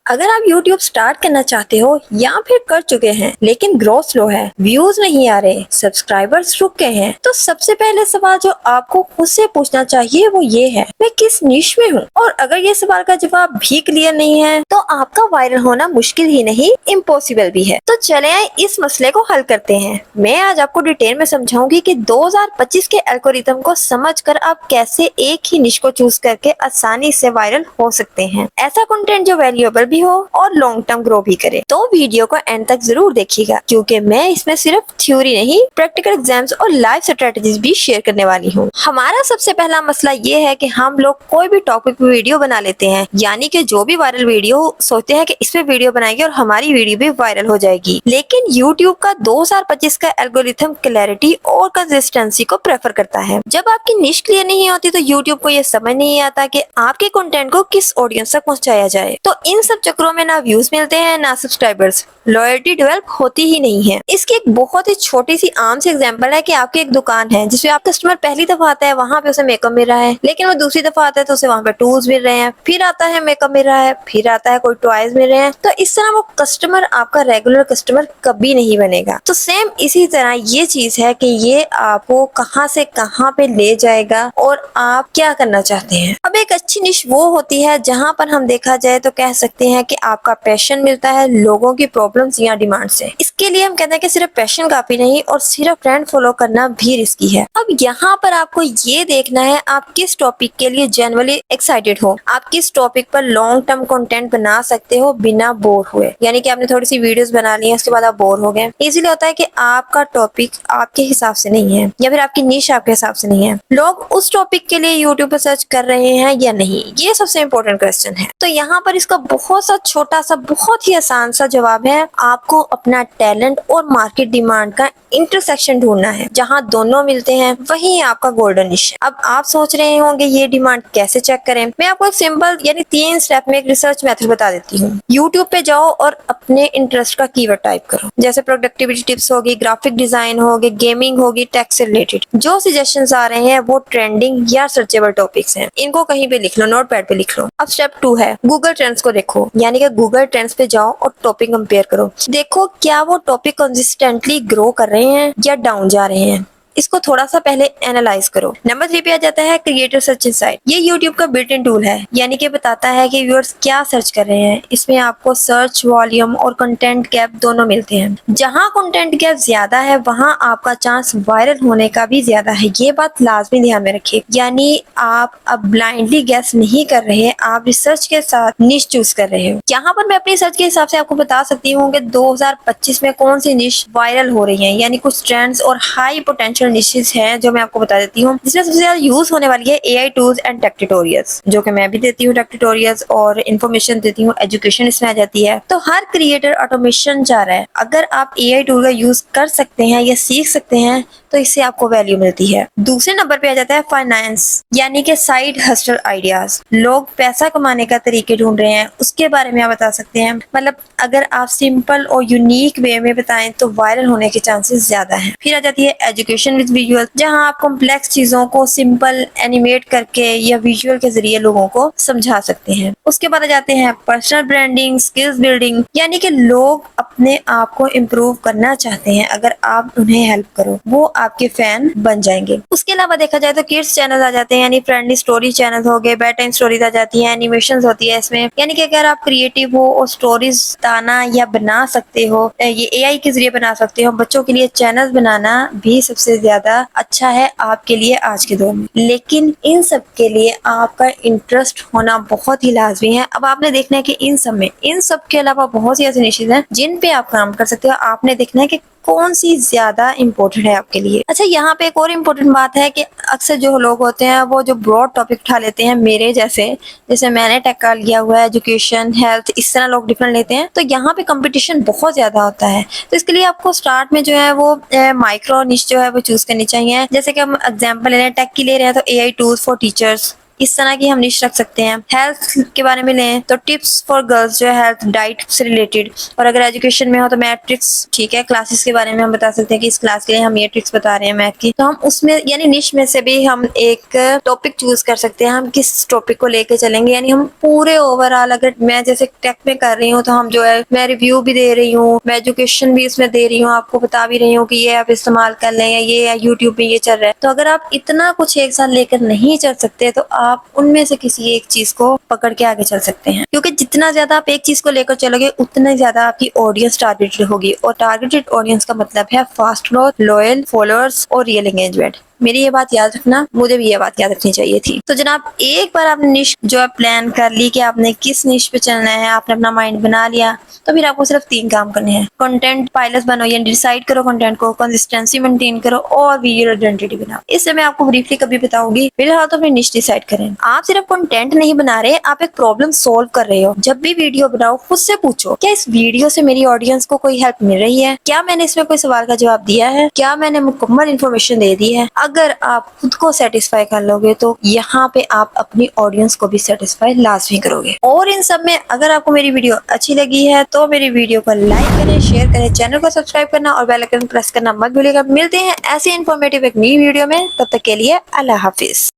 अगर आप YouTube start करना चाहते हो या फिर कर चुके हैं लेकिन ग्रोथ स्लो है, व्यूज नहीं आ रहे, सब्सक्राइबर्स रुक गए हैं, तो सबसे पहले सवाल जो आपको खुद से पूछना चाहिए वो ये है, मैं किस निश में हूँ। और अगर ये सवाल का जवाब भी क्लियर नहीं है तो आपका वायरल होना मुश्किल ही नहीं, इम्पॉसिबल भी है। तो चले आए इस मसले को हल करते हैं। मैं आज आपको डिटेल में समझाऊंगी कि 2025 के एल्गोरिथम को समझकर आप कैसे एक ही निश को चूज करके आसानी से वायरल हो सकते हैं। ऐसा कंटेंट जो वैल्यूएबल भी हो और लॉन्ग टर्म ग्रो भी करे। तो वीडियो को एंड तक जरूर देखिएगा क्योंकि मैं इसमें सिर्फ थ्योरी नहीं, प्रैक्टिकल एग्जाम्स और लाइव स्ट्रेटजीज भी शेयर करने वाली हूँ। हमारा सबसे पहला मसला ये है कि हम लोग कोई भी टॉपिक पे वीडियो बना लेते हैं, यानी कि जो भी वायरल वीडियो सोचते हैं कि इस पे वीडियो बनाएंगे और हमारी वीडियो भी वायरल हो जाएगी। लेकिन YouTube का 2025 का एल्गोरिथम क्लैरिटी और कंसिस्टेंसी को प्रेफर करता है। जब आपकी निश क्लियर नहीं होती तो YouTube को ये समझ नहीं आता कि आपके कंटेंट को किस ऑडियंस तक पहुंचाया जाए। तो इन सब चक्करों में ना व्यूज मिलते हैं ना सब्सक्राइबर्स, लॉयल्टी डेवलप होती ही नहीं है। इसकी एक बहुत ही छोटी सी आम सी एग्जांपल है कि आपकी एक दुकान है जिसमें आप कस्टमर पहली दफा आता है, वहाँ पे उसे मेकअप मिल रहा है, लेकिन वो दूसरी दफा आता है तो उसे वहाँ पे टूल्स मिल रहे हैं, फिर आता है मेकअप मिल रहा है, फिर आता है कोई टॉयज मिल रहे हैं। तो इस तरह वो कस्टमर आपका रेगुलर कस्टमर कभी नहीं बनेगा। तो सेम इसी तरह ये चीज है कि ये आपको कहाँ से कहाँ पे ले जाएगा और आप क्या करना चाहते हैं। अब एक अच्छी निश वो होती है जहाँ पर हम देखा जाए तो कह सकते हैं कि आपका पैशन मिलता है लोगों की प्रॉब्लम्स या डिमांड से। इसके लिए हम कहते हैं कि सिर्फ पैशन काफी नहीं और सिर्फ ट्रेंड फॉलो करना भी रिस्की है। अब यहाँ पर आपको ये देखना है आप किस टॉपिक के लिए जनरली एक्साइटेड हो, आप किस टॉपिक पर लॉन्ग टर्म कंटेंट बना सकते हो बिना बोर हुए। यानी कि आपने थोड़ी सी वीडियोस बना ली है, उसके बाद आप बोर हो गए। इसीलिए होता है कि आपका टॉपिक आपके हिसाब से नहीं है या फिर आपकी निश आपके हिसाब से नहीं है। लोग उस टॉपिक के लिए यूट्यूब पर सर्च कर रहे हैं या नहीं, ये सबसे इम्पोर्टेंट क्वेश्चन है। तो यहाँ पर इसका बहुत सा छोटा सा बहुत ही आसान सा जवाब है, आपको अपना टैलेंट और मार्केट डिमांड का इंटरसेक्शन ढूंढना है। जहाँ दोनों मिलते हैं वही आपका गोल्डन निश है। अब आप सोच रहे होंगे ये डिमांड कैसे चेक करें। मैं आपको एक सिंपल यानी 3 स्टेप में एक रिसर्च मेथड बता देती हूँ। यूट्यूब पे जाओ और अपने इंटरेस्ट का कीवर्ड टाइप करो, जैसे प्रोडक्टिविटी टिप्स होगी, ग्राफिक डिजाइन होगी, गेमिंग होगी, टेक से रिलेटेड। जो सजेशंस आ रहे हैं वो ट्रेंडिंग या सर्चेबल टॉपिक्स हैं, इनको कहीं पे लिख लो, नोटपैड पे लिख लो। अब स्टेप 2 है गूगल ट्रेंड्स को देखो, यानी कि गूगल ट्रेंड्स पे जाओ और टॉपिक कंपेयर करो। देखो क्या वो टॉपिक कंसिस्टेंटली ग्रो कर रहे हैं या डाउन जा रहे हैं, इसको थोड़ा सा पहले एनालाइज करो। नंबर 3 पे आ जाता है क्रिएटर सर्च इनसाइट। ये यूट्यूब का बिल्ट इन टूल है, यानी कि बताता है कि व्यूअर्स क्या सर्च कर रहे हैं। इसमें आपको सर्च वॉल्यूम और कंटेंट गैप दोनों मिलते हैं। जहां कंटेंट गैप ज्यादा है वहां आपका चांस वायरल होने का भी ज्यादा है। ये बात लाजमी ध्यान में रखिए। यानी आप अब ब्लाइंडली गैस नहीं कर रहे, आप रिसर्च के साथ निश चूज कर रहे हो। यहाँ पर मैं अपनी सर्च के हिसाब से आपको बता सकती हूँ कि 2025 में कौन सी निश वायरल हो रही है, यानी कुछ ट्रेंड्स और हाई पोटेंशियल निशेस हैं जो मैं आपको बता देती हूँ। जिसमें सबसे ज्यादा यूज होने वाली है AI tools and tech tutorials, जो कि मैं भी देती हूँ टेक ट्यूटोरियल्स और इन्फॉर्मेशन देती हूँ, एजुकेशन इसमें आ जाती है। तो हर क्रिएटर ऑटोमेशन चाह रहा है। अगर आप एआई टूल का यूज कर सकते हैं या सीख सकते हैं तो इससे आपको वैल्यू मिलती है। दूसरे नंबर पे आ जाता है फाइनेंस, यानी कि साइड हस्टल आइडियाज। लोग पैसा कमाने का तरीके ढूंढ रहे हैं, उसके बारे में आप बता सकते हैं। मतलब अगर आप सिंपल और यूनिक वे में बताएं तो वायरल होने के चांसेस ज्यादा हैं। फिर आ जाती है एजुकेशन विद विजुअल, जहां आप कॉम्प्लेक्स चीजों को सिंपल एनिमेट करके या विजुअल के जरिए लोगों को समझा सकते हैं। उसके बाद आ जाते हैं पर्सनल ब्रांडिंग, स्किल्स बिल्डिंग, यानी कि लोग अपने आप को इम्प्रूव करना चाहते हैं। अगर आप उन्हें हेल्प करो वो आपके फैन बन जाएंगे। उसके अलावा देखा जाए तो किड्स चैनल आ जाते हैं, यानी फ्रेंडली स्टोरी चैनल हो गए, बेड टाइम स्टोरीज आ जाती है, एनिमेशन होती है इसमें। यानी कि अगर आप क्रिएटिव हो और स्टोरीज बताना या बना सकते हो, ये एआई के जरिए बना सकते हो। बच्चों के लिए चैनल बनाना भी सबसे ज्यादा अच्छा है आपके लिए आज के दौर में। लेकिन इन सब के लिए आपका इंटरेस्ट होना बहुत ही लाजमी है। अब आपने देखना है कि इन सब के अलावा बहुत सी ऐसी निशेज हैं जिन पे आप काम कर सकते हो। आपने देखना है कि कौन सी ज्यादा इम्पोर्टेंट है आपके लिए। अच्छा, यहाँ पे एक और इम्पोर्टेंट बात है कि अक्सर जो लोग होते हैं वो जो ब्रॉड टॉपिक उठा लेते हैं, मेरे जैसे मैंने टेक का लिया हुआ है, एजुकेशन, हेल्थ, इस तरह लोग डिफरेंट लेते हैं। तो यहाँ पे कंपटीशन बहुत ज्यादा होता है। तो इसके लिए आपको स्टार्ट में जो है वो माइक्रो निश जो है वो चूज करनी चाहिए। जैसे कि हम एग्जाम्पल ले रहे हैं, टेक की ले रहे हैं तो एआई टूल्स फॉर टीचर्स, इस तरह की हम निश रख सकते हैं। हेल्थ के बारे में लें तो टिप्स फॉर गर्ल्स जो है हेल्थ डाइट से रिलेटेड, और अगर एजुकेशन में हो तो मैथ ट्रिक्स, ठीक है, क्लासेस के बारे में हम बता सकते हैं कि इस क्लास के लिए हम ये ट्रिक्स बता रहे हैं मैथ की, तो हम उसमें यानी निश में से भी हम एक टॉपिक चूज कर सकते हैं, हम किस टॉपिक को लेके चलेंगे। यानी हम पूरे ओवरऑल, अगर मैं जैसे टेक में कर रही हूँ तो हम जो है मैं रिव्यू भी दे रही हूँ, मैं एजुकेशन भी इसमें दे रही हूँ, आपको बता भी रही हूँ कि ये आप इस्तेमाल कर लें, या ये यूट्यूब में ये चल रहा है। तो अगर आप इतना कुछ एक साथ लेकर नहीं चल सकते तो आप उनमें से किसी एक चीज को पकड़ के आगे चल सकते हैं, क्योंकि जितना ज्यादा आप एक चीज को लेकर चलोगे उतना ज्यादा आपकी ऑडियंस टारगेटेड होगी, और टारगेटेड ऑडियंस का मतलब है फास्ट ग्रोथ, लॉयल फॉलोअर्स और रियल एंगेजमेंट। मेरी ये बात याद रखना, मुझे भी ये बात याद रखनी चाहिए थी। तो जनाब, एक बार आपने निश जो है प्लान कर ली कि आपने किस निश पे चलना है, आपने अपना माइंड बना लिया, तो फिर आपको सिर्फ 3 काम करने हैं। कंटेंट पायलट बनो, यानी डिसाइड करो कंटेंट को, कंसिस्टेंसी मेंटेन करो, और वीडियो आइडेंटिटी बनाओ। इससे मैं आपको ब्रीफली कभी बताऊंगी, फिलहाल तो फिर निश डिसाइड करें। आप सिर्फ कंटेंट नहीं बना रहे, आप एक प्रॉब्लम सोल्व कर रहे हो। जब भी वीडियो बनाओ खुद से पूछो, क्या इस वीडियो से मेरी ऑडियंस को कोई हेल्प मिल रही है? क्या मैंने इसमें कोई सवाल का जवाब दिया है? क्या मैंने मुकम्मल इन्फॉर्मेशन दे दी है? अगर आप खुद को सेटिस्फाई कर लोगे तो यहाँ पे आप अपनी ऑडियंस को भी सेटिस्फाई लाजमी करोगे। और इन सब में अगर आपको मेरी वीडियो अच्छी लगी है तो मेरी वीडियो को लाइक करें, शेयर करें, चैनल को सब्सक्राइब करना और बेल आइकन प्रेस करना मत भूलिएगा। मिलते हैं ऐसे इन्फॉर्मेटिव एक नई वीडियो में, तब तक के लिए अल्लाह हाफिज।